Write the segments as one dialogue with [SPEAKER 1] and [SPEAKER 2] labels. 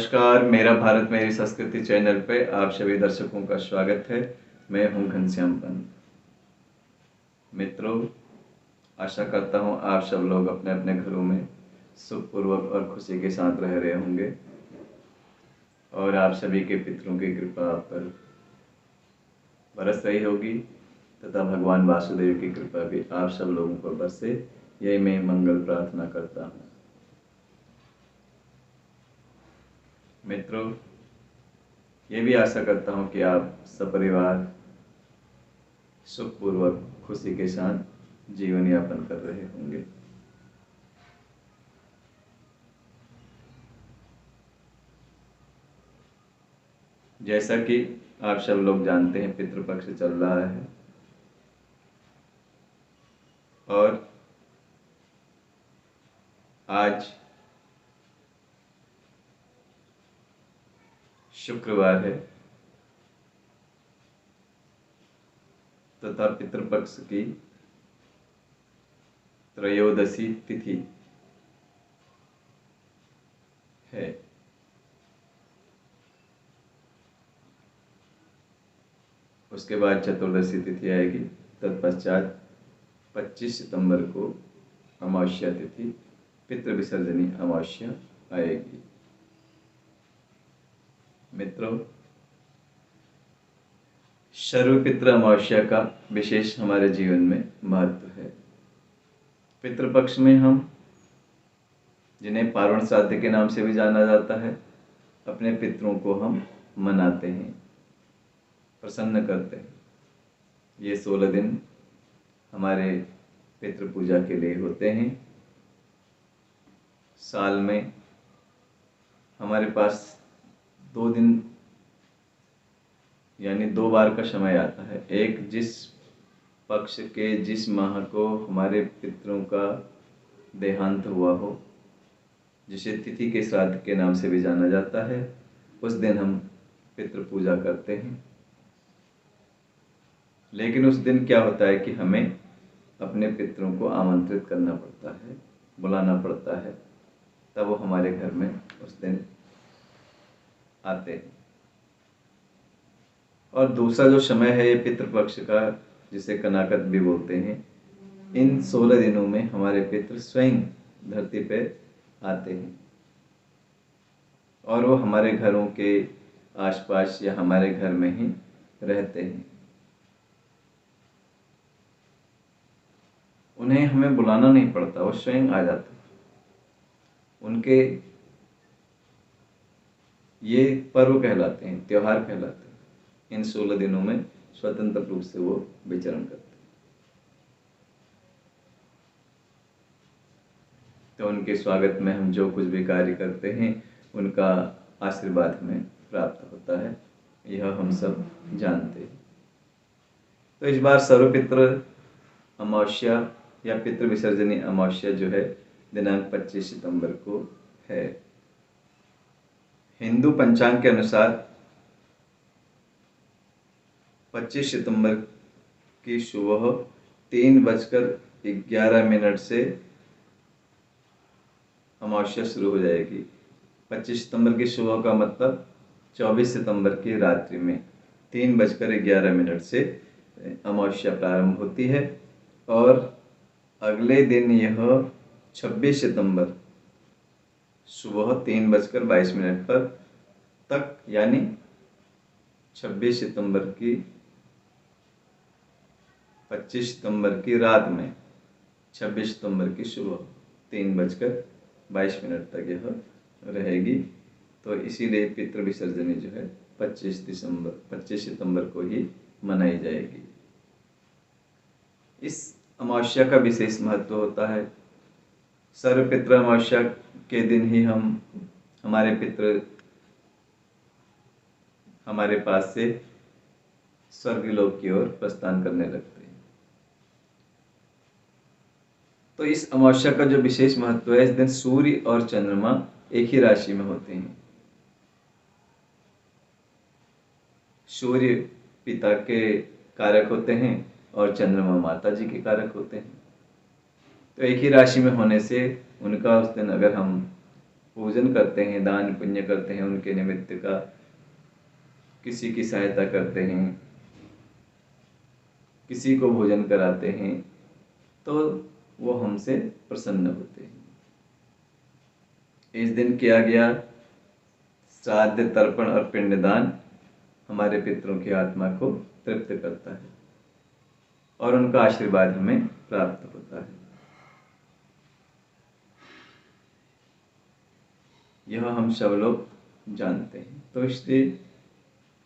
[SPEAKER 1] नमस्कार, मेरा भारत मेरी संस्कृति चैनल पे आप सभी दर्शकों का स्वागत है। मैं हूं घनश्याम पंत। मित्रों, आशा करता हूं आप सब लोग अपने अपने घरों में सुखपूर्वक और खुशी के साथ रह रहे होंगे और आप सभी के पितरों की कृपा आप पर बरस रही होगी तथा भगवान वासुदेव की कृपा भी आप सब लोगों पर बरसे, यही मैं मंगल प्रार्थना करता हूँ। मित्रों, ये भी आशा करता हूँ कि आप सपरिवार सुखपूर्वक खुशी के साथ जीवन यापन कर रहे होंगे। जैसा कि आप सब लोग जानते हैं, पितृपक्ष चल रहा है और आज शुक्रवार है तथा पितृपक्ष की त्रयोदशी तिथि है। उसके बाद चतुर्दशी तिथि आएगी। तत्पश्चात 25 सितंबर को अमावस्या तिथि पितृ विसर्जनी अमावस्या आएगी। मित्रों, सर्वपितृ अमावस्या का विशेष हमारे जीवन में महत्व है। पितृपक्ष में हम, जिन्हें पार्वण श्राद्ध के नाम से भी जाना जाता है, अपने पितरों को हम मनाते हैं, प्रसन्न करते हैं। ये 16 दिन हमारे पितृ पूजा के लिए होते हैं। साल में हमारे पास 2 दिन यानी 2 बार का समय आता है। एक, जिस पक्ष के जिस माह को हमारे पितरों का देहांत हुआ हो, जिसे तिथि के श्राद्ध के नाम से भी जाना जाता है, उस दिन हम पितृ पूजा करते हैं। लेकिन उस दिन क्या होता है कि हमें अपने पितरों को आमंत्रित करना पड़ता है, बुलाना पड़ता है, तब वो हमारे घर में उस दिन आते हैं। और दूसरा जो समय है ये पितृपक्ष का, जिसे कनाकत भी बोलते हैं, इन 16 दिनों में हमारे पितृ स्वयं धरती पे आते हैं और वो हमारे घरों के आसपास या हमारे घर में ही रहते हैं। उन्हें हमें बुलाना नहीं पड़ता, वो स्वयं आ जाते हैं। उनके ये पर्व कहलाते हैं, त्योहार कहलाते हैं। इन 16 दिनों में स्वतंत्र रूप से वो विचरण करते हैं। तो उनके स्वागत में हम जो कुछ भी कार्य करते हैं, उनका आशीर्वाद हमें प्राप्त होता है, यह हम सब जानते हैं। तो इस बार सर्वपितृ अमावस्या या पितृ विसर्जनी अमावस्या जो है, दिनांक 25 सितंबर को है। हिंदू पंचांग के अनुसार 25 सितंबर की सुबह 3:11 से अमावस्या शुरू हो जाएगी। 25 सितंबर की सुबह का मतलब 24 सितंबर की रात्रि में 3:11 से अमावस्या प्रारंभ होती है और अगले दिन यह 26 सितंबर सुबह 3:22 पर तक, यानी 26 सितंबर की 25 सितंबर की रात में 26 सितंबर की सुबह 3:22 तक यह रहेगी। तो इसीलिए पितृ विसर्जनी जो है 25 सितंबर को ही मनाई जाएगी। इस अमावस्या का विशेष महत्व होता है। सर्वपितृ अमावस्या के दिन ही हमारे पितृ हमारे पास से स्वर्गलोक की ओर प्रस्थान करने लगते हैं। तो इस अमावस्या का जो विशेष महत्व है, इस दिन सूर्य और चंद्रमा एक ही राशि में होते हैं। सूर्य पिता के कारक होते हैं और चंद्रमा माता जी के कारक होते हैं। तो एक ही राशि में होने से उनका उस दिन अगर हम पूजन करते हैं, दान पुण्य करते हैं, उनके निमित्त का किसी की सहायता करते हैं, किसी को भोजन कराते हैं, तो वो हमसे प्रसन्न होते हैं। इस दिन किया गया श्राद्ध, तर्पण और पिंडदान हमारे पितरों की आत्मा को तृप्त करता है और उनका आशीर्वाद हमें प्राप्त होता है। यह हम सब लोग जानते हैं। तो इसलिए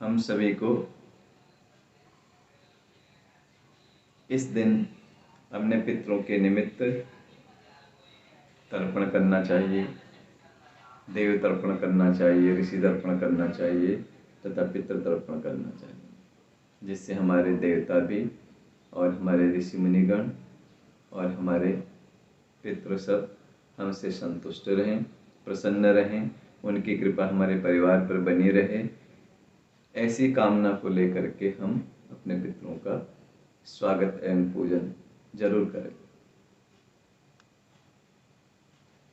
[SPEAKER 1] हम सभी को इस दिन अपने पितरों के निमित्त तर्पण करना चाहिए, देव तर्पण करना चाहिए, ऋषि तर्पण करना चाहिए तथा पितृ तर्पण करना चाहिए, जिससे हमारे देवता भी और हमारे ऋषि मुनिगण और हमारे पितृ सब हमसे संतुष्ट रहें, प्रसन्न रहें, उनकी कृपा हमारे परिवार पर बनी रहे। ऐसी कामना को लेकर के हम अपने पितरों का स्वागत एवं पूजन जरूर करें।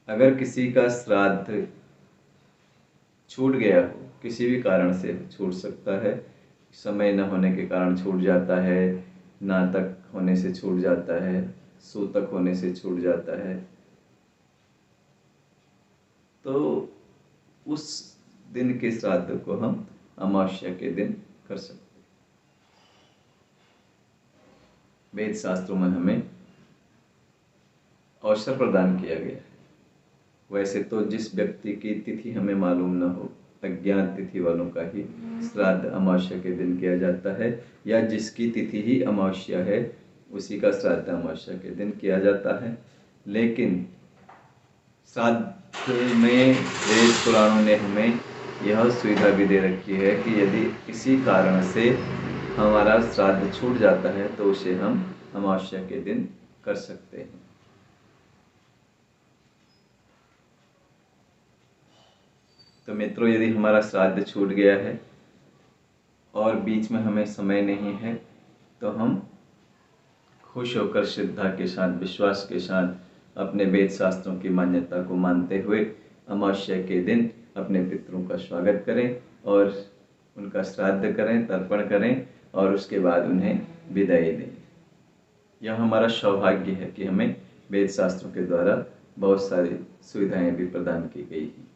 [SPEAKER 1] अगर किसी का श्राद्ध छूट गया हो, किसी भी कारण से छूट सकता है, समय न होने के कारण छूट जाता है, नातक होने से छूट जाता है, सूतक होने से छूट जाता है, तो उस दिन के श्राद्ध को हम अमावस्या के दिन कर सकते हैं। वेद शास्त्रों में हमें अवसर प्रदान किया गया है। वैसे तो जिस व्यक्ति की तिथि हमें मालूम न हो, अज्ञात तिथि वालों का ही श्राद्ध अमावस्या के दिन किया जाता है, या जिसकी तिथि ही अमावस्या है उसी का श्राद्ध अमावस्या के दिन किया जाता है। लेकिन श्राद्ध में वेद पुराणों ने हमें यह सुविधा भी दे रखी है कि यदि किसी कारण से हमारा श्राद्ध छूट जाता है तो उसे हम अमावस्या के दिन कर सकते हैं। तो मित्रों, यदि हमारा श्राद्ध छूट गया है और बीच में हमें समय नहीं है, तो हम खुश होकर श्रद्धा के साथ, विश्वास के साथ अपने वेद शास्त्रों की मान्यता को मानते हुए अमावस्या के दिन अपने पितरों का स्वागत करें और उनका श्राद्ध करें, तर्पण करें और उसके बाद उन्हें विदाई दें। यह हमारा सौभाग्य है कि हमें वेद शास्त्रों के द्वारा बहुत सारी सुविधाएं भी प्रदान की गई हैं।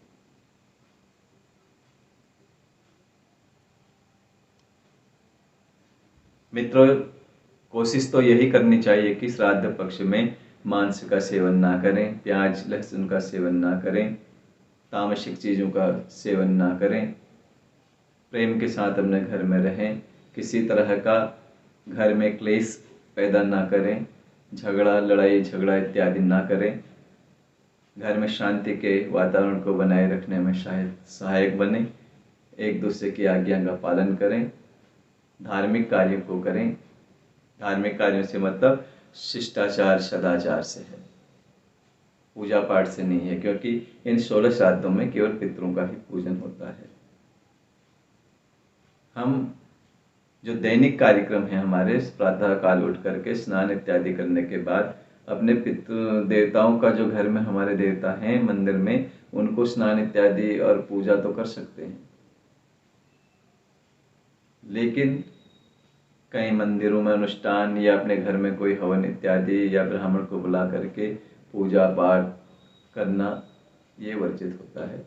[SPEAKER 1] मित्रों, कोशिश तो यही करनी चाहिए कि श्राद्ध पक्ष में मांस का सेवन ना करें, प्याज लहसुन का सेवन ना करें, तामसिक चीज़ों का सेवन ना करें, प्रेम के साथ अपने घर में रहें, किसी तरह का घर में क्लेश पैदा ना करें, झगड़ा, लड़ाई झगड़ा इत्यादि ना करें, घर में शांति के वातावरण को बनाए रखने में सहायक बने, एक दूसरे की आज्ञा का पालन करें, धार्मिक कार्यों को करें। धार्मिक कार्यों से मतलब शिष्टाचार सदाचार से है, पूजा पाठ से नहीं है, क्योंकि इन 16 श्राद्धों में केवल पितरों का ही पूजन होता है। हम जो दैनिक कार्यक्रम है हमारे, प्रातः काल उठ करके स्नान इत्यादि करने के बाद अपने पितृ देवताओं का, जो घर में हमारे देवता हैं मंदिर में, उनको स्नान इत्यादि और पूजा तो कर सकते हैं। लेकिन कई मंदिरों में अनुष्ठान या अपने घर में कोई हवन इत्यादि या ब्राह्मण को बुला करके पूजा पाठ करना, ये वर्जित होता है।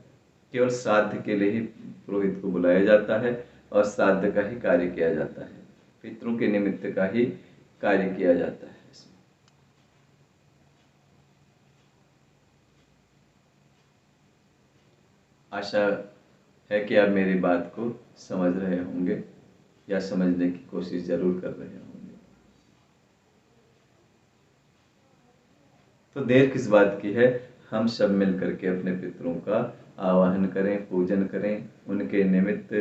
[SPEAKER 1] केवल श्राद्ध के लिए ही पुरोहित को बुलाया जाता है और श्राद्ध का ही कार्य किया जाता है, पितरों के निमित्त का ही कार्य किया जाता है। इसमें आशा है कि आप मेरी बात को समझ रहे होंगे या समझने की कोशिश जरूर कर रहे होंगे। तो देर किस बात की है, हम सब मिल करके अपने पितरों का आवाहन करें, पूजन करें। उनके निमित्त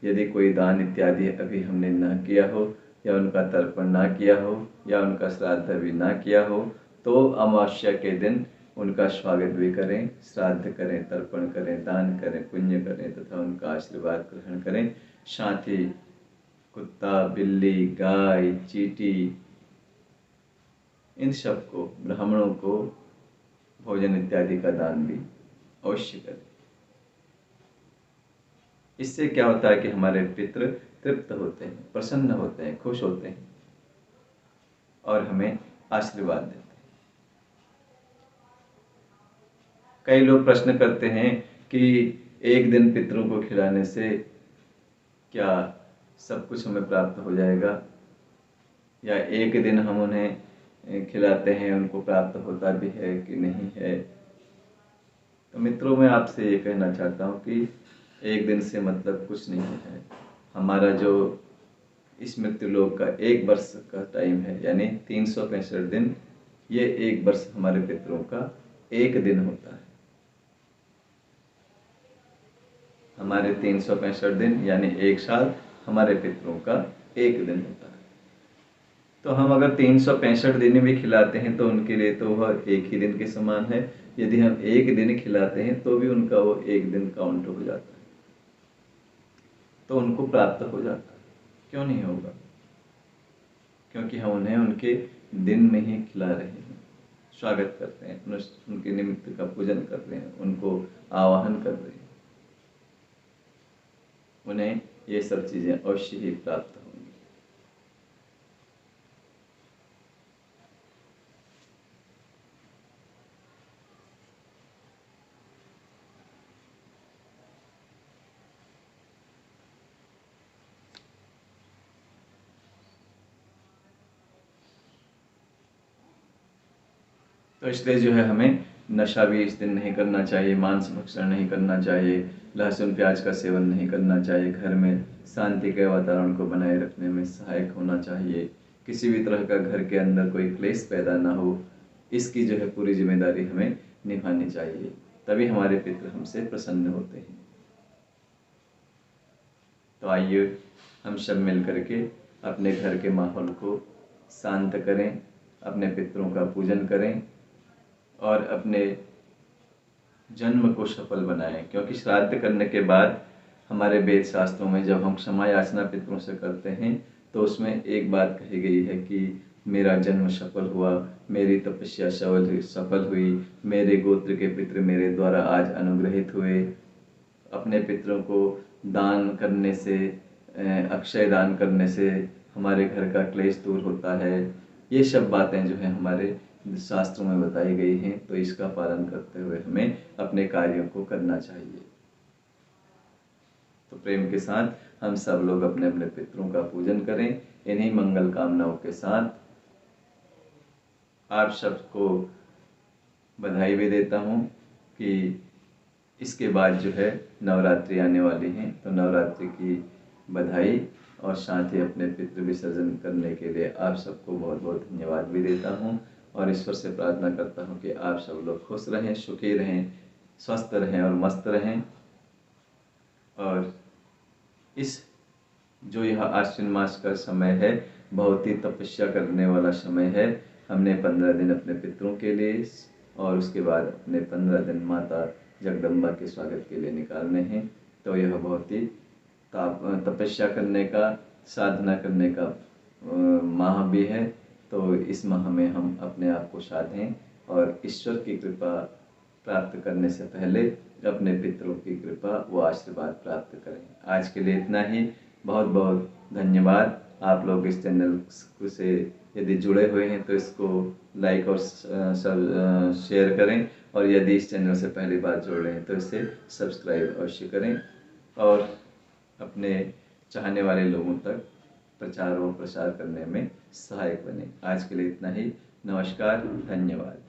[SPEAKER 1] यदि कोई दान इत्यादि अभी हमने ना किया हो, या उनका तर्पण ना किया हो, या उनका श्राद्ध अभी ना किया हो, तो अमावस्या के दिन उनका स्वागत भी करें, श्राद्ध करें, तर्पण करें, दान करें, पुण्य करें तथा उनका आशीर्वाद ग्रहण करें। साथ ही कुत्ता, बिल्ली, गाय, चींटी, इन सब को, ब्राह्मणों को भोजन इत्यादि का दान भी अवश्य करें। इससे क्या होता है कि हमारे पितृ तृप्त होते हैं, प्रसन्न होते हैं, खुश होते हैं और हमें आशीर्वाद देते हैं। कई लोग प्रश्न करते हैं कि एक दिन पितरों को खिलाने से क्या सब कुछ हमें प्राप्त हो जाएगा, या एक दिन हम उन्हें खिलाते हैं उनको प्राप्त होता भी है कि नहीं है। तो मित्रों, मैं आपसे ये कहना चाहता हूँ कि एक दिन से मतलब कुछ नहीं है। हमारा जो इस मृत्युलोक का 1 वर्ष का टाइम है, यानी 365 दिन, ये 1 वर्ष हमारे पितरों का 1 दिन होता है। हमारे 365 दिन यानी 1 साल हमारे पितरों का 1 दिन होता है। तो हम अगर 365 दिन भी खिलाते हैं तो उनके लिए तो वह 1 ही दिन के समान है। यदि हम 1 दिन खिलाते हैं तो भी उनका वो 1 दिन काउंट हो जाता है, तो उनको प्राप्त हो जाता है। क्यों नहीं होगा? क्योंकि हम उन्हें उनके दिन में ही खिला रहे हैं, स्वागत करते हैं, उनके निमित्त का पूजन कर रहे हैं, उनको आवाहन कर रहे हैं। उन्हें ये सब चीज़ें अवश्य ही प्राप्त होंगी। तो इसलिए जो है हमें नशा भी इस दिन नहीं करना चाहिए, मांस भक्षण नहीं करना चाहिए, लहसुन प्याज का सेवन नहीं करना चाहिए, घर में शांति के वातावरण को बनाए रखने में सहायक होना चाहिए, किसी भी तरह का घर के अंदर कोई क्लेश पैदा ना हो, इसकी जो है पूरी जिम्मेदारी हमें निभानी चाहिए। तभी हमारे पितृ हमसे प्रसन्न होते हैं। तो आइए हम सब मिल करके अपने घर के माहौल को शांत करें, अपने पितरों का पूजन करें और अपने जन्म को सफल बनाएं। क्योंकि श्राद्ध करने के बाद हमारे वेद शास्त्रों में जब हम क्षमा याचना पितरों से करते हैं तो उसमें एक बात कही गई है कि मेरा जन्म सफल हुआ, मेरी तपस्या सफल हुई, मेरे गोत्र के पितृ मेरे द्वारा आज अनुग्रहित हुए। अपने पितरों को दान करने से, अक्षय दान करने से हमारे घर का क्लेश दूर होता है। ये सब बातें जो है हमारे शास्त्रों में बताई गई हैं, तो इसका पालन करते हुए हमें अपने कार्यों को करना चाहिए। तो प्रेम के साथ हम सब लोग अपने अपने पितरों का पूजन करें। इन्हीं मंगल कामनाओं के साथ आप सबको बधाई भी देता हूँ कि इसके बाद जो है नवरात्रि आने वाली हैं, तो नवरात्रि की बधाई और साथ ही अपने पितृ विसर्जन करने के लिए आप सबको बहुत बहुत धन्यवाद भी देता हूँ और ईश्वर से प्रार्थना करता हूँ कि आप सब लोग खुश रहें, सुखी रहें, स्वस्थ रहें और मस्त रहें। और इस जो यह आश्विन मास का समय है बहुत ही तपस्या करने वाला समय है। हमने 15 दिन अपने पितरों के लिए और उसके बाद अपने 15 दिन माता जगदम्बा के स्वागत के लिए निकालने हैं। तो यह बहुत ही तपस्या करने का, साधना करने का माह भी है। तो इस माह में हम अपने आप को साधें और ईश्वर की कृपा प्राप्त करने से पहले अपने पितरों की कृपा व आशीर्वाद प्राप्त करें। आज के लिए इतना ही। बहुत बहुत धन्यवाद। आप लोग इस चैनल से यदि जुड़े हुए हैं तो इसको लाइक और शेयर करें, और यदि इस चैनल से पहली बार जुड़ रहे हैं तो इसे सब्सक्राइब अवश्य करें और अपने चाहने वाले लोगों तक प्रचार व प्रसार करने में सहायक बने। आज के लिए इतना ही। नमस्कार, धन्यवाद।